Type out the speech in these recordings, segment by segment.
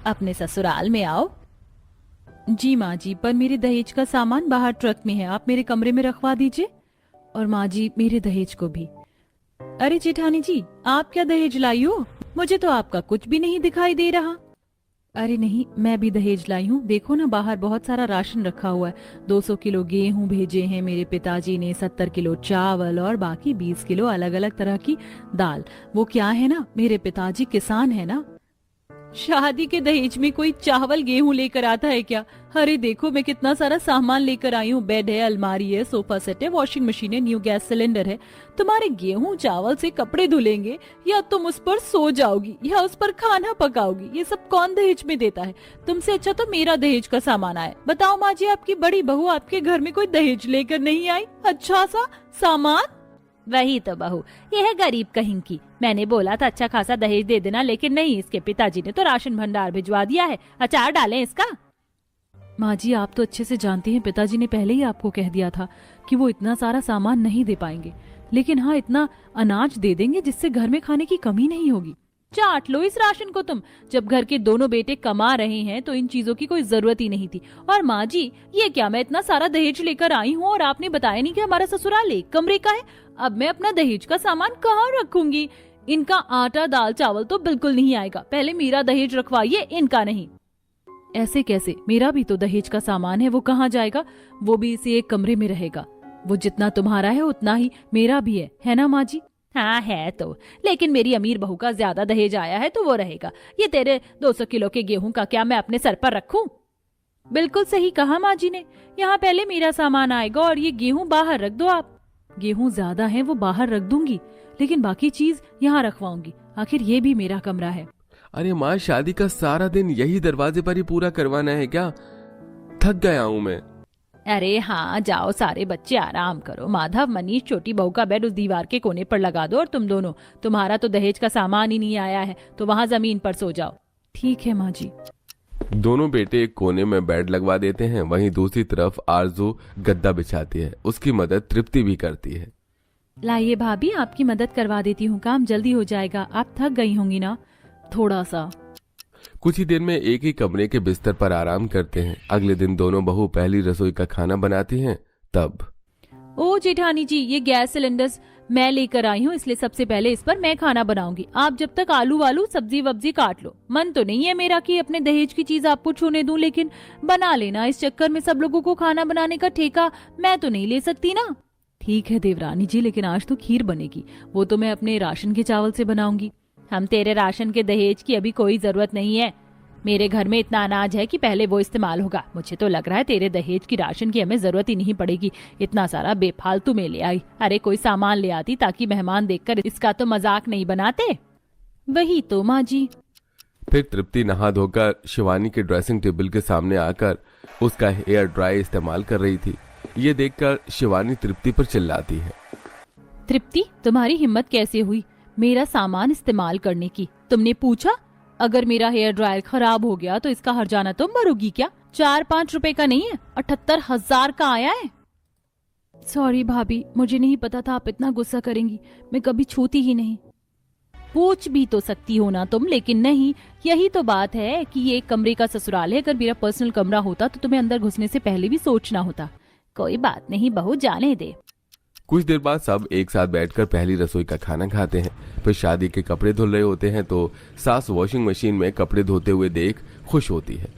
अपने ससुराल में आओ। जी माँ जी, पर मेरे दहेज का सामान बाहर ट्रक में है, आप मेरे कमरे में रखवा दीजिए। और माँ जी, मेरे दहेज को भी। अरे जेठानी जी, आप क्या दहेज लाई हो? मुझे तो आपका कुछ भी नहीं दिखाई दे रहा। अरे नहीं, मैं भी दहेज लाई हूँ। देखो ना, बाहर बहुत सारा राशन रखा हुआ है। 200 किलो गेहूं भेजे हैं मेरे पिताजी ने, 70 किलो चावल और बाकी 20 किलो अलग अलग तरह की दाल। वो क्या है ना, मेरे पिताजी किसान है ना। शादी के दहेज में कोई चावल गेहूं लेकर आता है क्या? अरे देखो, मैं कितना सारा सामान लेकर आई हूँ। बेड है, अलमारी है, सोफा सेट है, वॉशिंग मशीन है, न्यू गैस सिलेंडर है। तुम्हारे गेहूं चावल से कपड़े धुलेंगे, या तुम उस पर सो जाओगी, या उस पर खाना पकाओगी? ये सब कौन दहेज में देता है? तुमसे अच्छा तो मेरा दहेज का सामान आया। बताओ माँ जी, आपकी बड़ी बहू आपके घर में कोई दहेज लेकर नहीं आई? अच्छा सा सामान। वही तो बहू, ये है गरीब कहीं की। मैंने बोला था अच्छा खासा दहेज दे देना, लेकिन नहीं, इसके पिताजी ने तो राशन भंडार भिजवा दिया है। अचार डालें इसका। माँ जी, आप तो अच्छे से जानती हैं, पिताजी ने पहले ही आपको कह दिया था कि वो इतना सारा सामान नहीं दे पाएंगे, लेकिन हाँ, इतना अनाज दे देंगे जिससे घर में खाने की कमी नहीं होगी। चाट लो इस राशन को तुम। जब घर के दोनों बेटे कमा रहे हैं तो इन चीजों की कोई जरूरत ही नहीं थी। और माँ जी, ये क्या, मैं इतना सारा दहेज लेकर आई हूँ और आपने बताया नहीं कि हमारा ससुराल एक कमरे का है। अब मैं अपना दहेज का सामान कहाँ रखूंगी? इनका आटा दाल चावल तो बिल्कुल नहीं आएगा। पहले मेरा दहेज रखवाइए, इनका नहीं। ऐसे कैसे? मेरा भी तो दहेज का सामान है, वो कहाँ जाएगा? वो भी इसी एक कमरे में रहेगा। वो जितना तुम्हारा है उतना ही मेरा भी है ना माँ जी? हाँ है तो, लेकिन मेरी अमीर बहू का ज्यादा दहेज आया है तो वो रहेगा। ये तेरे 200 किलो के गेहूं का क्या मैं अपने सर पर रखूं? बिल्कुल सही कहा माँ जी ने। यहाँ पहले मेरा सामान आएगा और ये गेहूं बाहर रख दो आप। गेहूं ज्यादा है, वो बाहर रख दूंगी, लेकिन बाकी चीज यहाँ रखवाऊंगी। आखिर ये भी मेरा कमरा है। अरे माँ, शादी का सारा दिन यही दरवाजे पर ही पूरा करवाना है क्या? थक गया हूँ मैं। अरे हाँ, जाओ सारे बच्चे आराम करो। माधव, मनीष, छोटी बहू का बेड उस दीवार के कोने पर लगा दो, और तुम दोनों, तुम्हारा तो दहेज का सामान ही नहीं आया है तो वहाँ जमीन पर सो जाओ। ठीक है माँ जी। दोनों बेटे एक कोने में बेड लगवा देते हैं, वहीं दूसरी तरफ आरजू गद्दा बिछाती है। उसकी मदद तृप्ति भी करती है। लाइए भाभी, आपकी मदद करवा देती हूँ, काम जल्दी हो जाएगा। आप थक गई होंगी ना थोड़ा सा। कुछ ही देर में एक ही कमरे के बिस्तर पर आराम करते हैं। अगले दिन दोनों बहू पहली रसोई का खाना बनाती हैं। तब ओ जेठानी जी, ये गैस सिलेंडर्स मैं लेकर आई हूँ, इसलिए सबसे पहले इस पर मैं खाना बनाऊंगी। आप जब तक आलू वालू सब्जी वब्जी काट लो। मन तो नहीं है मेरा कि अपने दहेज की चीज आपको छूने दूं, लेकिन बना लेना। इस चक्कर में सब लोगों को खाना बनाने का ठेका मैं तो नहीं ले सकती ना। ठीक है देवरानी जी, लेकिन आज तो खीर बनेगी, वो तो मैं अपने राशन के चावल से बनाऊंगी। हम तेरे राशन के दहेज की अभी कोई जरूरत नहीं है। मेरे घर में इतना अनाज है कि पहले वो इस्तेमाल होगा। मुझे तो लग रहा है तेरे दहेज की राशन की हमें जरूरत ही नहीं पड़ेगी। इतना सारा बेफालतू में ले आई। अरे कोई सामान ले आती ताकि मेहमान देखकर इसका तो मजाक नहीं बनाते। वही तो माँ जी। फिर तृप्ति नहा धोकर शिवानी के ड्रेसिंग टेबल के सामने आकर उसका हेयर ड्राई इस्तेमाल कर रही थी। ये देखकर शिवानी तृप्ति पर चिल्लाती है। तृप्ति, तुम्हारी हिम्मत कैसे हुई मेरा सामान इस्तेमाल करने की? तुमने पूछा? अगर मेरा हेयर ड्रायर खराब हो गया तो इसका हर्जाना तुम भरोगी क्या? 4-5 रुपए का नहीं है, 78,000 का आया है। सॉरी भाभी, मुझे नहीं पता था आप इतना गुस्सा करेंगी। मैं कभी छूती ही नहीं। पूछ भी तो सकती हो ना तुम, लेकिन नहीं। यही तो बात है कि ये एक कमरे का ससुराल है। अगर मेरा पर्सनल कमरा होता तो तुम्हें अंदर घुसने से पहले भी सोचना होता। कोई बात नहीं बहू, जाने दे। कुछ देर बाद सब एक साथ बैठकर पहली रसोई का खाना खाते हैं। फिर शादी के कपड़े धुल रहे होते हैं तो सास वॉशिंग मशीन में कपड़े धोते हुए देख खुश होती है।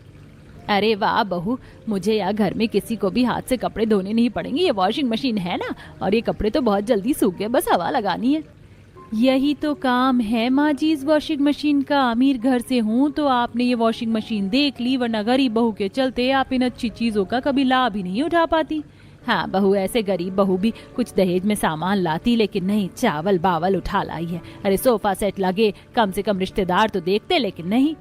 अरे वाह बहू, मुझे या घर में किसी को भी हाथ से कपड़े धोने नहीं पड़ेंगे। ये वॉशिंग मशीन है ना, और ये कपड़े तो बहुत जल्दी सूख गए, बस हवा लगानी है। यही तो काम है माँ जी इस वॉशिंग मशीन का। अमीर घर से हूँ तो आपने ये वॉशिंग मशीन देख ली, वरना गरीब बहू के चलते आप इन अच्छी चीजों का कभी लाभ ही नहीं उठा पाती। हाँ बहू, ऐसे गरीब बहू भी कुछ दहेज में सामान लाती, लेकिन नहीं, चावल बावल उठा लाई है। अरे सोफा सेट लगे, कम से कम रिश्तेदार तो देखते, लेकिन नहीं।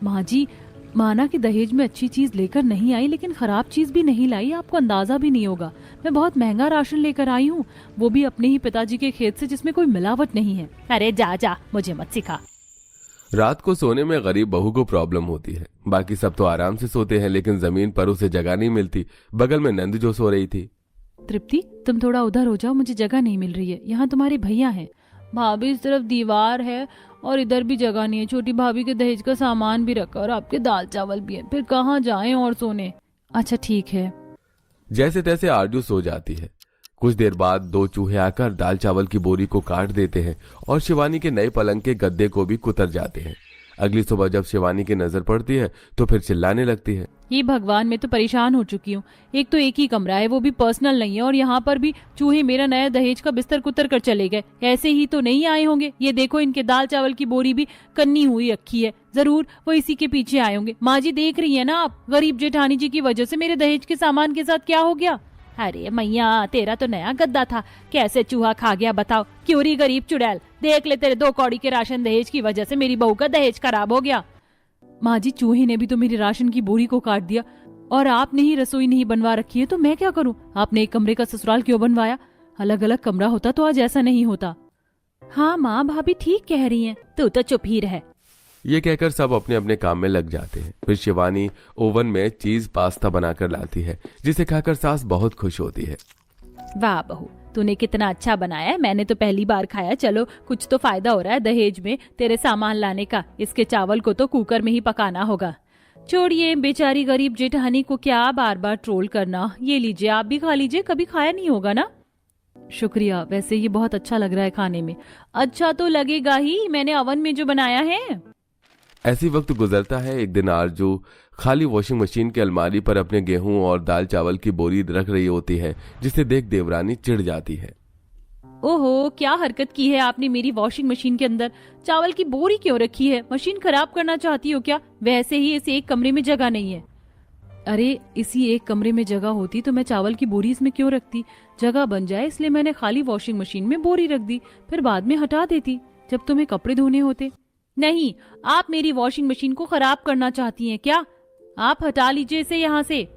माँ जी, माना कि दहेज में अच्छी चीज लेकर नहीं आई, लेकिन खराब चीज भी नहीं लाई। आपको अंदाजा भी नहीं होगा, मैं बहुत महंगा राशन लेकर आई हूँ, वो भी अपने ही पिताजी के खेत से, जिसमें कोई मिलावट नहीं है। अरे जा जा, मुझे मत सिखा। रात को सोने में गरीब बहू को प्रॉब्लम होती है। बाकी सब तो आराम से सोते हैं, लेकिन जमीन पर उसे जगह नहीं मिलती। बगल में नंद जो सो रही थी। तृप्ति, तुम थोड़ा उधर हो जाओ, मुझे जगह नहीं मिल रही है। यहाँ तुम्हारे भैया हैं। भाभी, इस तरफ दीवार है और इधर भी जगह नहीं है। छोटी भाभी के दहेज का सामान भी रखा और आपके दाल चावल भी है, फिर कहाँ जाएं और सोने। अच्छा ठीक है। जैसे तैसे आरजू सो जाती है। कुछ देर बाद दो चूहे आकर दाल चावल की बोरी को काट देते हैं और शिवानी के नए पलंग के गद्दे को भी कुतर जाते हैं। अगली सुबह जब शिवानी की नजर पड़ती है तो फिर चिल्लाने लगती है, ये भगवान, मैं तो परेशान हो चुकी हूँ। एक तो एक ही कमरा है, वो भी पर्सनल नहीं है, और यहाँ पर भी चूहे मेरा नया दहेज का बिस्तर कुतर कर चले गए। ऐसे ही तो नहीं आए होंगे। ये देखो, इनके दाल चावल की बोरी भी कन्नी हुई रखी है, जरूर वो इसी के पीछे आए होंगे। माँ जी देख रही है ना आप, गरीब जेठानी जी की वजह से मेरे दहेज के सामान के साथ क्या हो गया। अरे मैया, तेरा तो नया गद्दा था, कैसे चूहा खा गया बताओ। क्यों री गरीब चुड़ैल, देख ले, तेरे 2 कौड़ी के राशन दहेज की वजह से मेरी बहू का दहेज खराब हो गया। माँ जी, चूहे ने भी तो मेरी राशन की बोरी को काट दिया, और आपने ही रसोई नहीं बनवा रखी है, तो मैं क्या करूं। आपने एक कमरे का ससुराल क्यों बनवाया? अलग अलग कमरा होता तो आज ऐसा नहीं होता। हाँ माँ, भाभी ठीक कह रही हैं, तू तो चुप ही रह। ये कहकर सब अपने अपने काम में लग जाते हैं। फिर शिवानी ओवन में चीज पास्ता बनाकर लाती है, जिसे खाकर सास बहुत खुश होती है। वाह बहू, तूने कितना अच्छा बनाया है, मैंने तो पहली बार खाया। चलो, कुछ तो फायदा हो रहा है दहेज में तेरे सामान लाने का। इसके चावल को तो कुकर में ही पकाना होगा। छोड़िए, बेचारी गरीब जेठानी को क्या बार बार ट्रोल करना। ये लीजिए, आप भी खा लीजिए, कभी खाया नहीं होगा ना। शुक्रिया, वैसे ये बहुत अच्छा लग रहा है खाने में। अच्छा तो लगेगा ही, मैंने ओवन में जो बनाया है। ऐसी वक्त गुजरता है। एक दिन आरजू खाली वॉशिंग मशीन की अलमारी पर अपने गेहूं और दाल चावल की बोरी रख रही होती है, जिसे देख देवरानी चिढ़ जाती है। ओहो, क्या हरकत की है आपने मेरी वॉशिंग मशीन के अंदर। चावल की बोरी क्यों रखी है? मशीन खराब करना चाहती हो क्या? वैसे ही इस एक कमरे में जगह नहीं है। अरे, इसी एक कमरे में जगह होती तो मैं चावल की बोरी इसमें क्यों रखती। जगह बन जाए इसलिए मैंने खाली वॉशिंग मशीन में बोरी रख दी, फिर बाद में हटा देती जब तुम्हें कपड़े धोने होते। नहीं, आप मेरी वॉशिंग मशीन को खराब करना चाहती हैं क्या? आप हटा लीजिए इसे यहाँ से।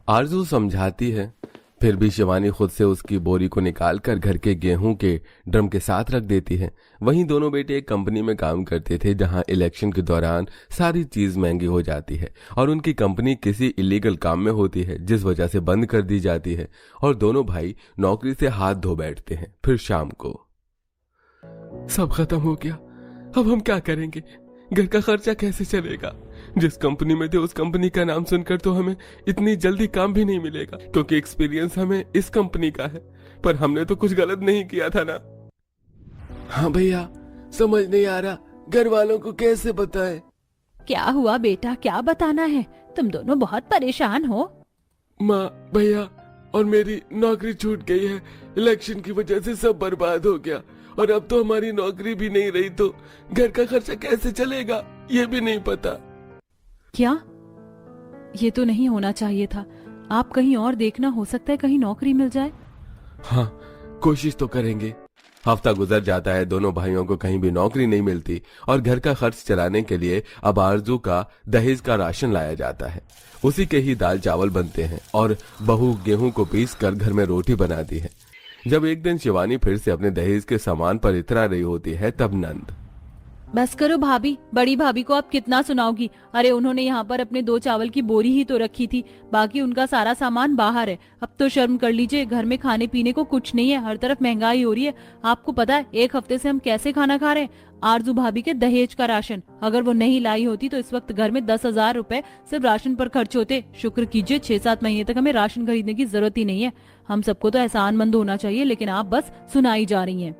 आरजू समझाती है, फिर भी शिवानी खुद से उसकी बोरी को निकालकर घर के गेहूं के ड्रम के साथ रख देती है। वहीं दोनों बेटे एक कंपनी में काम करते थे, जहां इलेक्शन के दौरान सारी चीज महंगी हो जाती है और उनकी कंपनी किसी इलीगल काम में होती है, जिस वजह से बंद कर दी जाती है और दोनों भाई नौकरी से हाथ धो बैठते हैं। फिर शाम को सब खत्म हो गया, अब हम क्या करेंगे? घर का खर्चा कैसे चलेगा? जिस कंपनी में थे उस कंपनी का नाम सुनकर तो हमें इतनी जल्दी काम भी नहीं मिलेगा, क्योंकि एक्सपीरियंस हमें इस कंपनी का है, पर हमने तो कुछ गलत नहीं किया था ना। हाँ भैया, समझ नहीं आ रहा घर वालों को कैसे बताएं। क्या हुआ बेटा, क्या बताना है? तुम दोनों बहुत परेशान हो। माँ, भैया और मेरी नौकरी छूट गई है। इलेक्शन की वजह से सब बर्बाद हो गया और अब तो हमारी नौकरी भी नहीं रही, तो घर का खर्चा कैसे चलेगा ये भी नहीं पता। क्या? ये तो नहीं होना चाहिए था। आप कहीं और देखना, हो सकता है कहीं नौकरी मिल जाए। हाँ, कोशिश तो करेंगे। हफ्ता गुजर जाता है, दोनों भाइयों को कहीं भी नौकरी नहीं मिलती और घर का खर्च चलाने के लिए अब आरजू का दहेज का राशन लाया जाता है। उसी के ही दाल चावल बनते हैं और बहू गेहूं को पीस कर घर में रोटी बनाती है। जब एक दिन शिवानी फिर से अपने दहेज के सामान पर इतरा रही होती है, तब नंद, बस करो भाभी, बड़ी भाभी को आप कितना सुनाओगी। अरे, उन्होंने यहाँ पर अपने 2 चावल की बोरी ही तो रखी थी, बाकी उनका सारा सामान बाहर है। अब तो शर्म कर लीजिए, घर में खाने पीने को कुछ नहीं है, हर तरफ महंगाई हो रही है। आपको पता है 1 हफ्ते से हम कैसे खाना खा रहे हैं? आरजू भाभी के दहेज का राशन, अगर वो नहीं लाई होती तो इस वक्त घर में 10,000 रुपए सिर्फ राशन पर खर्च होते। शुक्र कीजिए 6-7 महीने तक हमें राशन खरीदने की जरूरत ही नहीं है। हम सबको तो एहसानमंद होना चाहिए, लेकिन आप बस सुनाई जा रही हैं।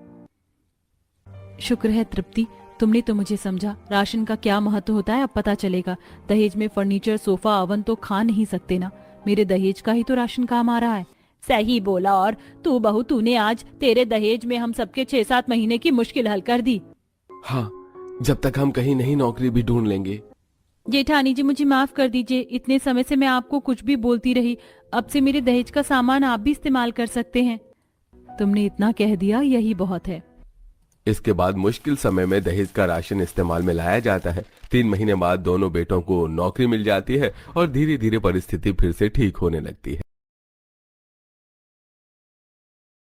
शुक्र है तृप्ति, तुमने तो मुझे समझा। राशन का क्या महत्व होता है अब पता चलेगा। दहेज में फर्नीचर, सोफा, ओवन तो खा नहीं सकते ना। मेरे दहेज का ही तो राशन काम आ रहा है। सही बोला। और तू बहू, तूने आज तेरे दहेज में हम सबके 6-7 महीने की मुश्किल हल कर दी। हाँ, जब तक हम कहीं नहीं नौकरी भी ढूंढ लेंगे। जेठानी जी, मुझे माफ कर दीजिए, इतने समय से मैं आपको कुछ भी बोलती रही। अब से मेरे दहेज का सामान आप भी इस्तेमाल कर सकते हैं। तुमने इतना कह दिया, यही बहुत है। इसके बाद मुश्किल समय में दहेज का राशन इस्तेमाल में लाया जाता है। 3 महीने बाद दोनों बेटों को नौकरी मिल जाती है और धीरे धीरे परिस्थिति फिर से ठीक होने लगती है।